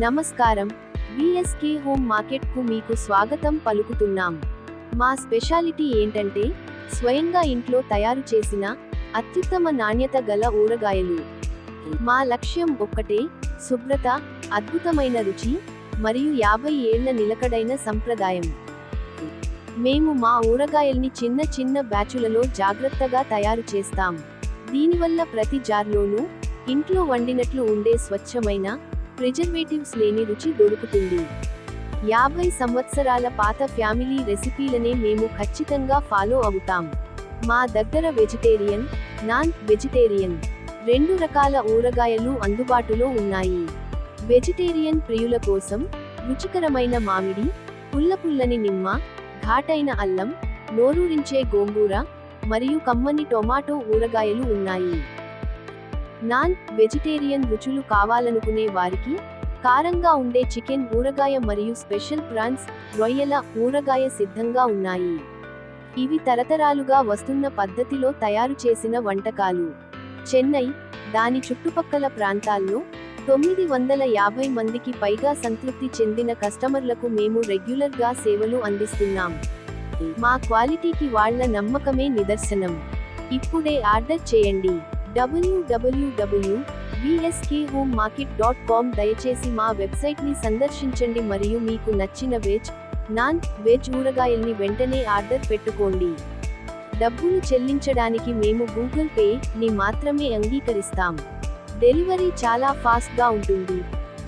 నమస్కారం. VSK home మార్కెట్కు మీకు స్వాగతం పలుకుతున్నాం. మా స్పెషాలిటీ ఏంటంటే స్వయంగా ఇంట్లో తయారు చేసిన అత్యుత్తమ నాణ్యత గల ఊరగాయలు. మా లక్ష్యం ఒక్కటే, శుభ్రత, అద్భుతమైన రుచి మరియు 50 ఏళ్ల నిలకడైన సంప్రదాయం. మేము మా ఊరగాయల్ని చిన్న చిన్న బ్యాచులలో జాగ్రత్తగా తయారు చేస్తాం. దీనివల్ల ప్రతి జార్లోనూ ఇంట్లో వండినట్లు ఉండే స్వచ్ఛమైన, ప్రిజర్వేటివ్స్ లేని రుచి దొరుకుతుంది. 50 సంవత్సరాల పాత ఫ్యామిలీ రెసిపీలనే మేము ఖచ్చితంగా ఫాలో అవుతాం. మా దగ్గర వెజిటేరియన్, నాన్ వెజిటేరియన్ 2 రకాల ఊరగాయలు అందుబాటులో ఉన్నాయి. వెజిటేరియన్ ప్రియుల కోసం రుచికరమైన మామిడి, పుల్లపుల్లని నిమ్మ, ఘాటైన అల్లం, నోరూరించే గోంగూర మరియు కమ్మని టొమాటో ఊరగాయలు ఉన్నాయి. నాన్ వెజిటేరియన్ రుచులు కావాలనుకునే వారికి కారంగా ఉండే చికెన్ ఊరగాయ మరియు స్పెషల్ ప్రాన్స్, రొయ్యల ఊరగాయ సిద్ధంగా ఉన్నాయి. ఇవి తరతరాలుగా వస్తున్న పద్ధతిలో తయారు చేసిన వంటకాలు. చెన్నై, దాని చుట్టుపక్కల ప్రాంతాల్లో 950 మందికి పైగా సంతృప్తి చెందిన కస్టమర్లకు మేము రెగ్యులర్గా సేవలు అందిస్తున్నాం. మా క్వాలిటీకి వాళ్ళ నమ్మకమే నిదర్శనం. ఇప్పుడే ఆర్డర్ చేయండి. www.vskhomemarket.com దయచేసి మా వెబ్సైట్ని సందర్శించండి మరియు మీకు నచ్చిన వెజ్, నాన్ వెజ్ ఊరగాయల్ని వెంటనే ఆర్డర్ పెట్టుకోండి. డబ్బులు చెల్లించడానికి మేము గూగుల్ పే ని మాత్రమే అంగీకరిస్తాం. డెలివరీ చాలా ఫాస్ట్గా ఉంటుంది.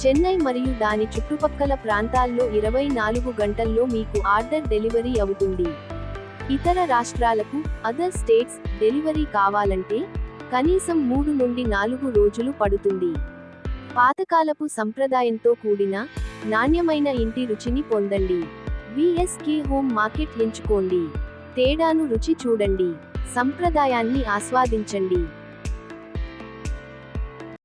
చెన్నై మరియు దాని చుట్టుపక్కల ప్రాంతాల్లో 24 గంటల్లో మీకు ఆర్డర్ డెలివరీ అవుతుంది. ఇతర రాష్ట్రాలకు, అదర్ స్టేట్స్ డెలివరీ కావాలంటే కనీసం 3 నుండి 4 రోజులు పడుతుంది. పాతకాలపు సంప్రదాయంతో కూడిన నాణ్యమైన ఇంటి రుచిని పొందండి. విఎస్కే హోమ్ మార్కెట్ ఎంచుకోండి. తేడాను రుచి చూడండి. సంప్రదాయాన్ని ఆస్వాదించండి.